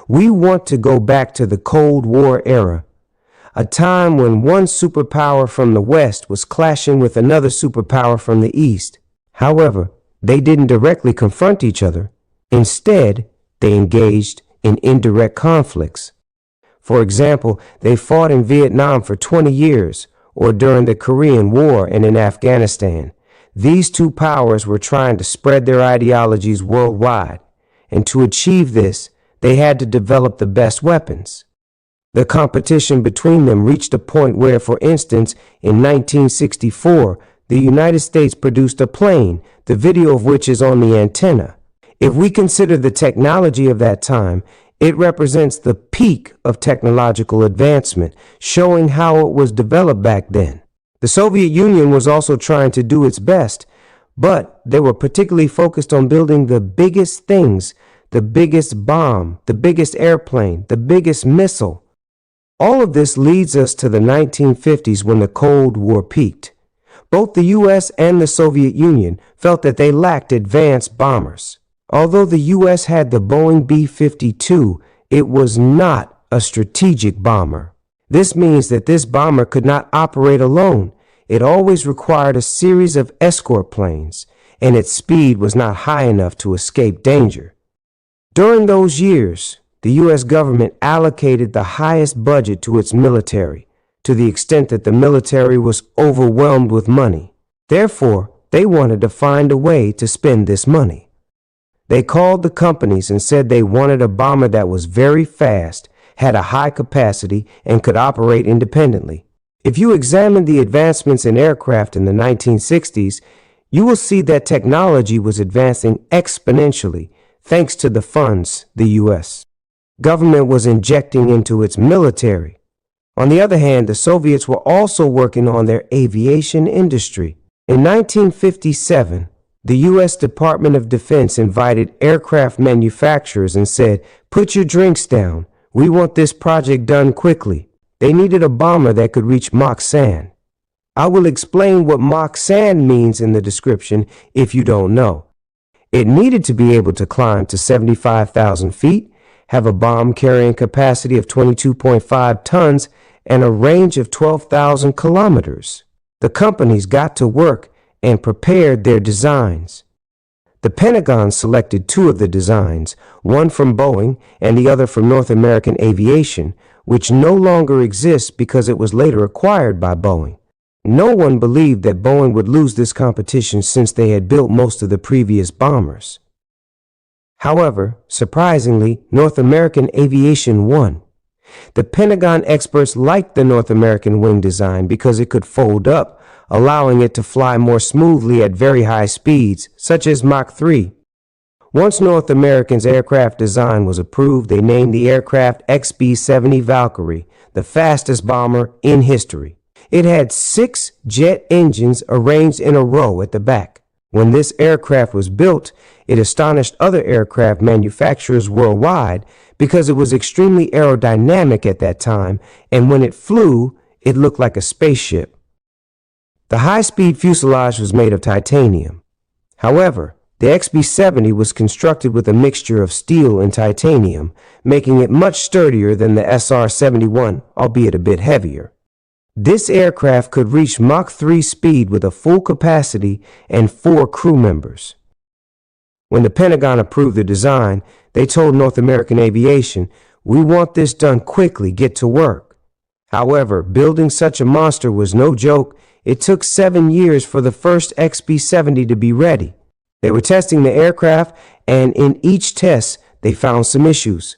We want to go back to the Cold War era, a time when one superpower from the West was clashing with another superpower from the East. However, they didn't directly confront each other. Instead, they engaged in indirect conflicts. For example, they fought in Vietnam for 20 years, or during the Korean War and in Afghanistan. These two powers were trying to spread their ideologies worldwide, and to achieve this, they had to develop the best weapons. The competition between them reached a point where, for instance, in 1964, the United States produced a plane, the video of which is on the antenna. If we consider the technology of that time, it represents the peak of technological advancement, showing how it was developed back then. The Soviet Union was also trying to do its best, but they were particularly focused on building the biggest things, the biggest bomb, the biggest airplane, the biggest missile. All of this leads us to the 1950s when the Cold War peaked. Both the U.S. and the Soviet Union felt that they lacked advanced bombers. Although the U.S. had the Boeing B-52, it was not a strategic bomber. This means that this bomber could not operate alone. It always required a series of escort planes, and its speed was not high enough to escape danger. During those years, the U.S. government allocated the highest budget to its military, to the extent that the military was overwhelmed with money. Therefore, they wanted to find a way to spend this money. They called the companies and said they wanted a bomber that was very fast, had a high capacity, and could operate independently. If you examine the advancements in aircraft in the 1960s, you will see that technology was advancing exponentially thanks to the funds the U.S. government was injecting into its military. On the other hand, the Soviets were also working on their aviation industry. In 1957, the U.S. Department of Defense invited aircraft manufacturers and said, "Put your drinks down. We want this project done quickly." They needed a bomber that could reach Mach 7. I will explain what Mach 7 means in the description if you don't know. It needed to be able to climb to 75,000 feet, have a bomb carrying capacity of 22.5 tons, and a range of 12,000 kilometers. The companies got to work and prepared their designs. The Pentagon selected two of the designs, one from Boeing and the other from North American Aviation, which no longer exists because it was later acquired by Boeing. No one believed that Boeing would lose this competition since they had built most of the previous bombers. However, surprisingly, North American Aviation won. The Pentagon experts liked the North American wing design because it could fold up, allowing it to fly more smoothly at very high speeds, such as Mach 3. Once North American's aircraft design was approved, they named the aircraft XB-70 Valkyrie, the fastest bomber in history. It had 6 jet engines arranged in a row at the back. When this aircraft was built, it astonished other aircraft manufacturers worldwide because it was extremely aerodynamic at that time, and when it flew, it looked like a spaceship. The high-speed fuselage was made of titanium. However, the XB-70 was constructed with a mixture of steel and titanium, making it much sturdier than the SR-71, albeit a bit heavier. This aircraft could reach Mach 3 speed with a full capacity and 4 crew members. When the Pentagon approved the design, they told North American Aviation, "We want this done quickly, get to work." However, building such a monster was no joke. It took 7 years for the first XB-70 to be ready. They were testing the aircraft, and in each test, they found some issues.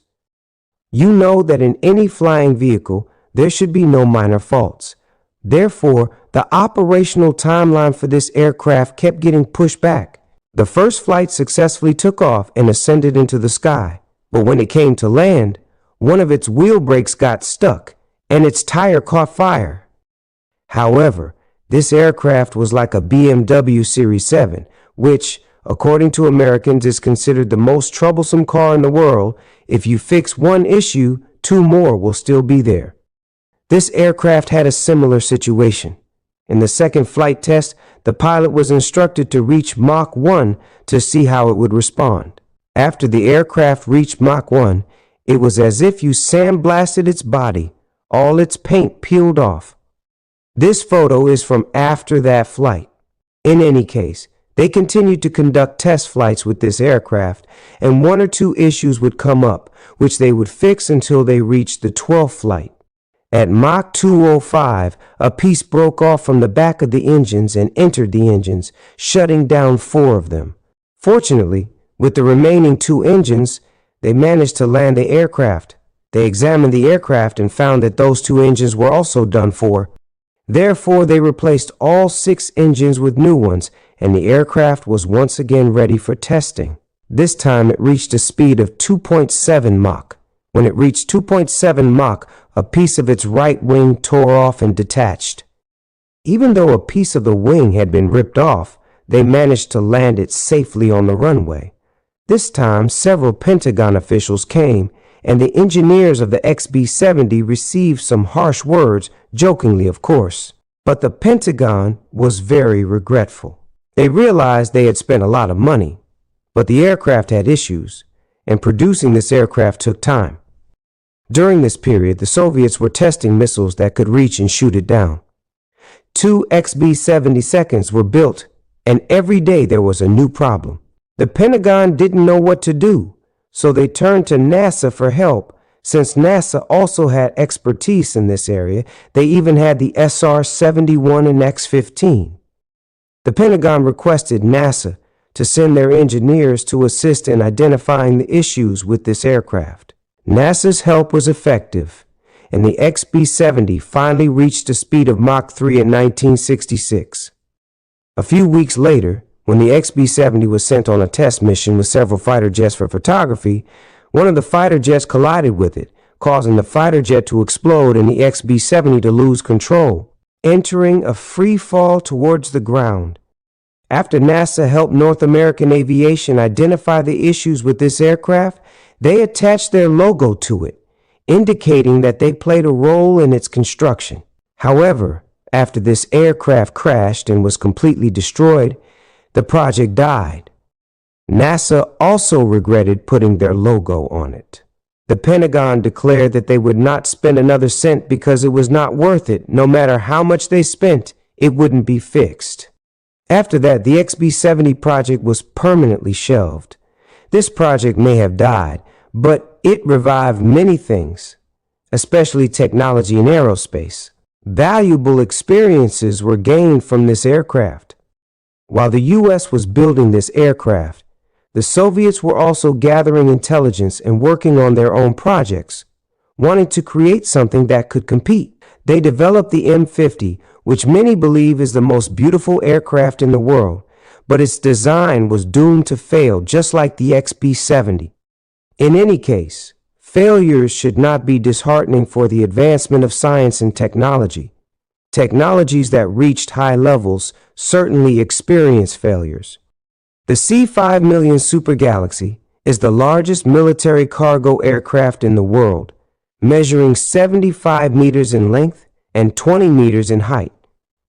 You know that in any flying vehicle, there should be no minor faults. Therefore, the operational timeline for this aircraft kept getting pushed back. The first flight successfully took off and ascended into the sky, but when it came to land, one of its wheel brakes got stuck, and its tire caught fire. However, this aircraft was like a BMW Series 7, which, according to Americans, is considered the most troublesome car in the world. If you fix one issue, 2 more will still be there. This aircraft had a similar situation. In the second flight test, the pilot was instructed to reach Mach 1 to see how it would respond. After the aircraft reached Mach 1, It was as if you sandblasted its body, all its paint peeled off. This photo is from after that flight. In any case, they continued to conduct test flights with this aircraft, and one or two issues would come up, which they would fix until they reached the 12th flight. At Mach 205, a piece broke off from the back of the engines and entered the engines, shutting down 4 of them. Fortunately, with the remaining 2 engines, they managed to land the aircraft. They examined the aircraft and found that those 2 engines were also done for. Therefore, they replaced all 6 engines with new ones, and the aircraft was once again ready for testing. This time it reached a speed of 2.7 Mach. When it reached 2.7 Mach, a piece of its right wing tore off and detached. Even though a piece of the wing had been ripped off, they managed to land it safely on the runway. This time, several Pentagon officials came, and the engineers of the XB-70 received some harsh words, jokingly of course. But the Pentagon was very regretful. They realized they had spent a lot of money, but the aircraft had issues, and producing this aircraft took time. During this period, the Soviets were testing missiles that could reach and shoot it down. 2 XB-72s were built, and every day there was a new problem. The Pentagon didn't know what to do, so they turned to NASA for help. Since NASA also had expertise in this area, they even had the SR-71 and X-15. The Pentagon requested NASA to send their engineers to assist in identifying the issues with this aircraft. NASA's help was effective, and the XB-70 finally reached a speed of Mach 3 in 1966. A few weeks later, when the XB-70 was sent on a test mission with several fighter jets for photography, one of the fighter jets collided with it, causing the fighter jet to explode and the XB-70 to lose control, entering a free fall towards the ground. After NASA helped North American Aviation identify the issues with this aircraft, they attached their logo to it, indicating that they played a role in its construction. However, after this aircraft crashed and was completely destroyed, the project died. NASA also regretted putting their logo on it. The Pentagon declared that they would not spend another cent because it was not worth it. No matter how much they spent, it wouldn't be fixed. After that, the XB-70 project was permanently shelved. This project may have died, but it revived many things, especially technology in aerospace. Valuable experiences were gained from this aircraft. While the U.S. was building this aircraft, the Soviets were also gathering intelligence and working on their own projects, wanting to create something that could compete. They developed the M50, which many believe is the most beautiful aircraft in the world, but its design was doomed to fail, just like the XB-70. In any case, failures should not be disheartening for the advancement of science and technology. Technologies that reached high levels certainly experience failures. The C-5 Million Super Galaxy is the largest military cargo aircraft in the world, measuring 75 meters in length and 20 meters in height.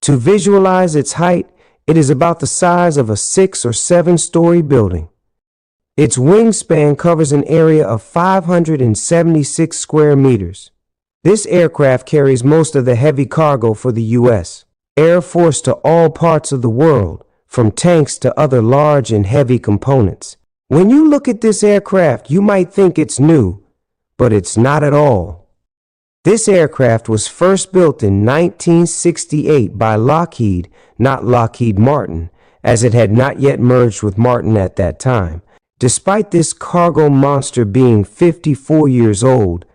To visualize its height, it is about the size of a 6 or 7-story building. Its wingspan covers an area of 576 square meters. This aircraft carries most of the heavy cargo for the U.S. Air Force to all parts of the world, from tanks to other large and heavy components. When you look at this aircraft, you might think it's new, but it's not at all. This aircraft was first built in 1968 by Lockheed, not Lockheed Martin, as it had not yet merged with Martin at that time. Despite this cargo monster being 54 years old,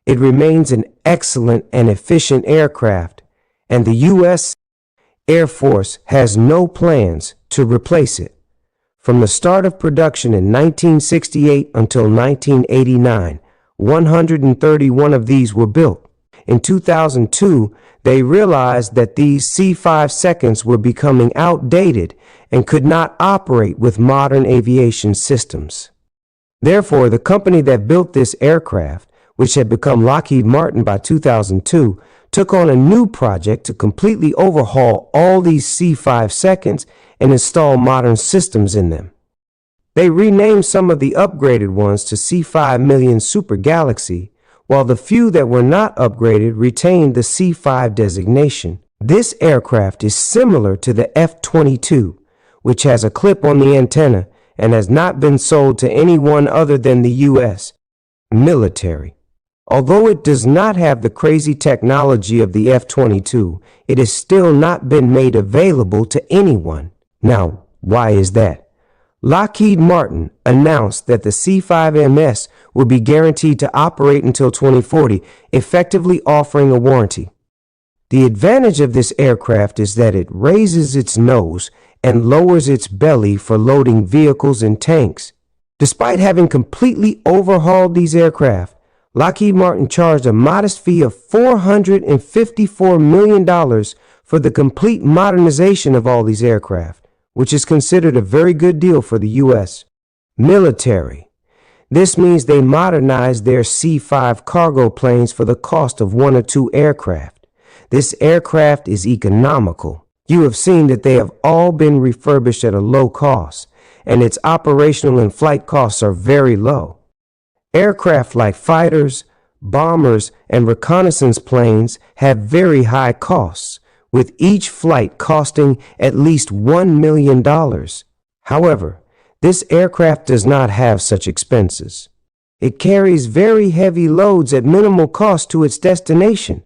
it remains an excellent and efficient aircraft, and the U.S. Air Force has no plans to replace it. From the start of production in 1968 until 1989, 131 of these were built. In 2002, they realized that these C-5 seconds were becoming outdated and could not operate with modern aviation systems. Therefore, the company that built this aircraft, which had become Lockheed Martin by 2002, took on a new project to completely overhaul all these C-5 seconds and install modern systems in them. They renamed some of the upgraded ones to C5 Million Super Galaxy, while the few that were not upgraded retained the C5 designation. This aircraft is similar to the F-22, which has a clip on the antenna and has not been sold to anyone other than the U.S. military. Although it does not have the crazy technology of the F-22, it has still not been made available to anyone. Now, why is that? Lockheed Martin announced that the C-5MS would be guaranteed to operate until 2040, effectively offering a warranty. The advantage of this aircraft is that it raises its nose and lowers its belly for loading vehicles and tanks. Despite having completely overhauled these aircraft, Lockheed Martin charged a modest fee of $454 million for the complete modernization of all these aircraft, which is considered a very good deal for the U.S. military. This means they modernized their C-5 cargo planes for the cost of 1 or 2 aircraft. This aircraft is economical. You have seen that they have all been refurbished at a low cost, and its operational and flight costs are very low. Aircraft like fighters, bombers, and reconnaissance planes have very high costs, with each flight costing at least $1 million. However, this aircraft does not have such expenses. It carries very heavy loads at minimal cost to its destination.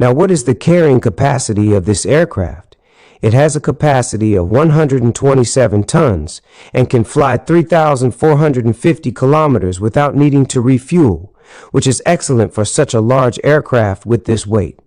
Now, what is the carrying capacity of this aircraft? It has a capacity of 127 tons and can fly 3,450 kilometers without needing to refuel, which is excellent for such a large aircraft with this weight.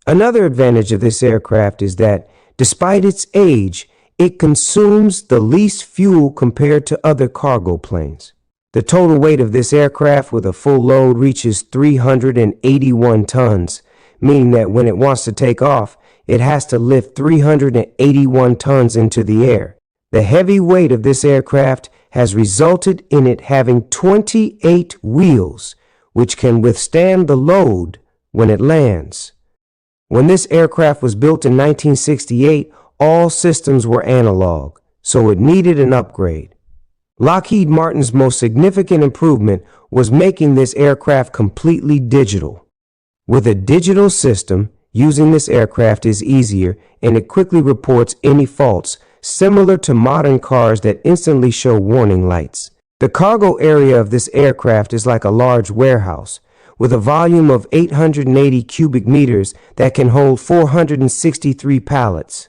Another advantage of this aircraft is that, despite its age, it consumes the least fuel compared to other cargo planes. The total weight of this aircraft with a full load reaches 381 tons, meaning that when it wants to take off, it has to lift 381 tons into the air. The heavy weight of this aircraft has resulted in it having 28 wheels, which can withstand the load when it lands. When this aircraft was built in 1968, all systems were analog, so it needed an upgrade. Lockheed Martin's most significant improvement was making this aircraft completely digital. With a digital system, using this aircraft is easier, and it quickly reports any faults, similar to modern cars that instantly show warning lights. The cargo area of this aircraft is like a large warehouse, with a volume of 880 cubic meters that can hold 463 pallets.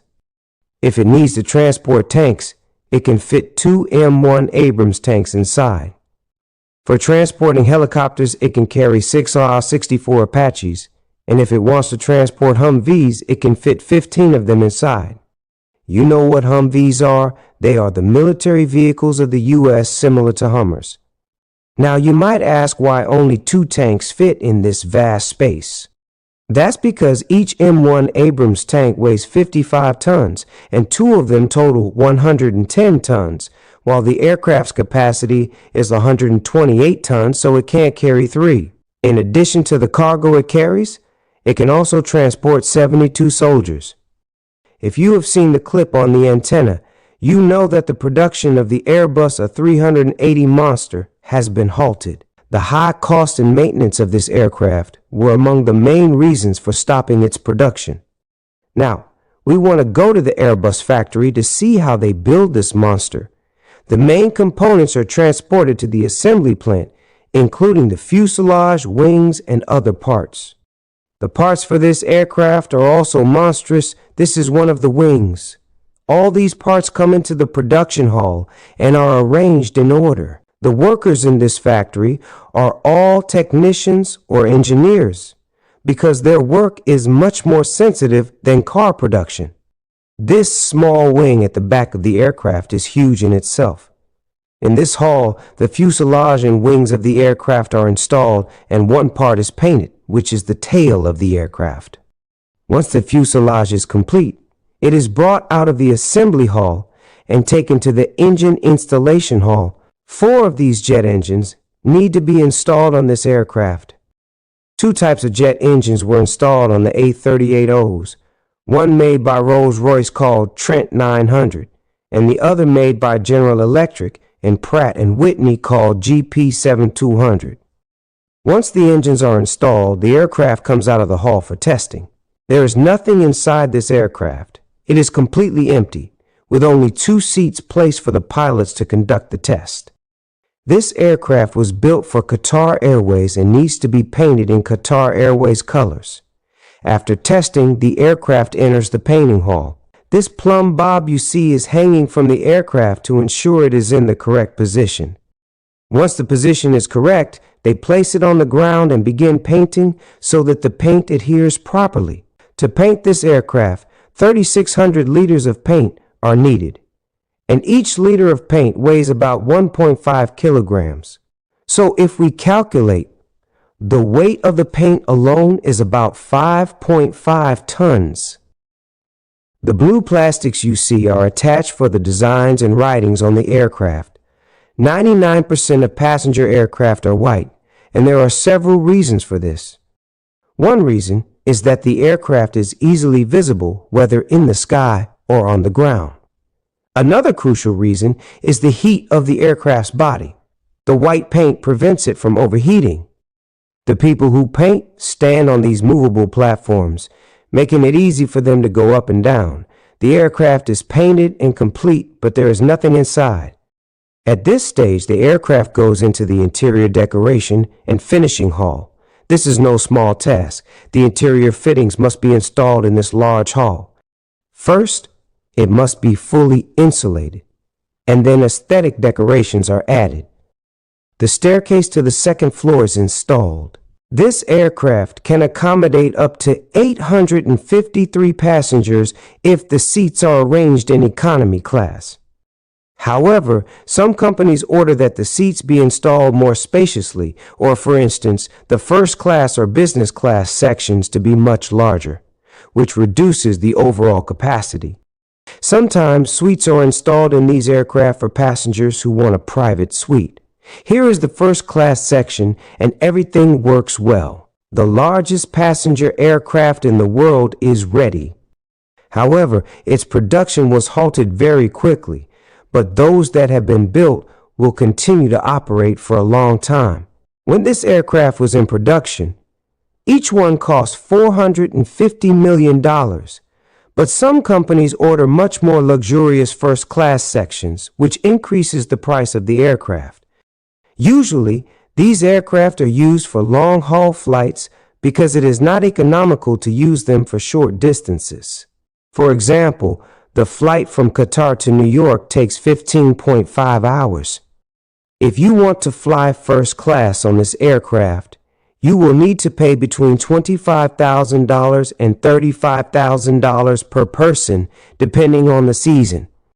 If it needs to transport tanks, it can fit 2 M1 Abrams tanks inside. For transporting helicopters, it can carry 6 R-64 Apaches, and if it wants to transport Humvees, it can fit 15 of them inside. You know what Humvees are? They are the military vehicles of the U.S. similar to Hummers. Now you might ask why only 2 tanks fit in this vast space. That's because each M1 Abrams tank weighs 55 tons, and 2 of them total 110 tons, while the aircraft's capacity is 128 tons, so it can't carry 3. In addition to the cargo it carries, it can also transport 72 soldiers. If you have seen the clip on the antenna, you know that the production of the Airbus A380 Monster has been halted. The high cost and maintenance of this aircraft were among the main reasons for stopping its production. Now, we want to go to the Airbus factory to see how they build this monster. The main components are transported to the assembly plant, including the fuselage, wings, and other parts. The parts for this aircraft are also monstrous. This is one of the wings. All these parts come into the production hall and are arranged in order. The workers in this factory are all technicians or engineers because their work is much more sensitive than car production. This small wing at the back of the aircraft is huge in itself. In this hall, the fuselage and wings of the aircraft are installed and one part is painted, which is the tail of the aircraft. Once the fuselage is complete, it is brought out of the assembly hall and taken to the engine installation hall. 4 of these jet engines need to be installed on this aircraft. 2 types of jet engines were installed on the A380s, one made by Rolls-Royce called Trent 900, and the other made by General Electric and Pratt & Whitney called GP7200. Once the engines are installed, the aircraft comes out of the hall for testing. There is nothing inside this aircraft. It is completely empty, with only 2 seats placed for the pilots to conduct the test. This aircraft was built for Qatar Airways and needs to be painted in Qatar Airways colors. After testing, the aircraft enters the painting hall. This plumb bob you see is hanging from the aircraft to ensure it is in the correct position. Once the position is correct, they place it on the ground and begin painting so that the paint adheres properly. To paint this aircraft, 3,600 liters of paint are needed, and each liter of paint weighs about 1.5 kilograms. So if we calculate, the weight of the paint alone is about 5.5 tons. The blue plastics you see are attached for the designs and writings on the aircraft. 99% of passenger aircraft are white, and there are several reasons for this. One reason is that the aircraft is easily visible whether in the sky or on the ground. Another crucial reason is the heat of the aircraft's body. The white paint prevents it from overheating. The people who paint stand on these movable platforms, making it easy for them to go up and down. The aircraft is painted and complete, but there is nothing inside. At this stage, the aircraft goes into the interior decoration and finishing hall. This is no small task. The interior fittings must be installed in this large hall. First, it must be fully insulated, and then aesthetic decorations are added. The staircase to the second floor is installed. This aircraft can accommodate up to 853 passengers if the seats are arranged in economy class. However, some companies order that the seats be installed more spaciously, or for instance, the first class or business class sections to be much larger, which reduces the overall capacity. Sometimes suites are installed in these aircraft for passengers who want a private suite. Here is the first class section, and everything works well. The largest passenger aircraft in the world is ready. However, its production was halted very quickly, but those that have been built will continue to operate for a long time. When this aircraft was in production, each one cost $450 million, but some companies order much more luxurious first-class sections, which increases the price of the aircraft. Usually, these aircraft are used for long-haul flights because it is not economical to use them for short distances. For example, the flight from Qatar to New York takes 15.5 hours. If you want to fly first class on this aircraft, you will need to pay between $25,000 and $35,000 per person, depending on the season.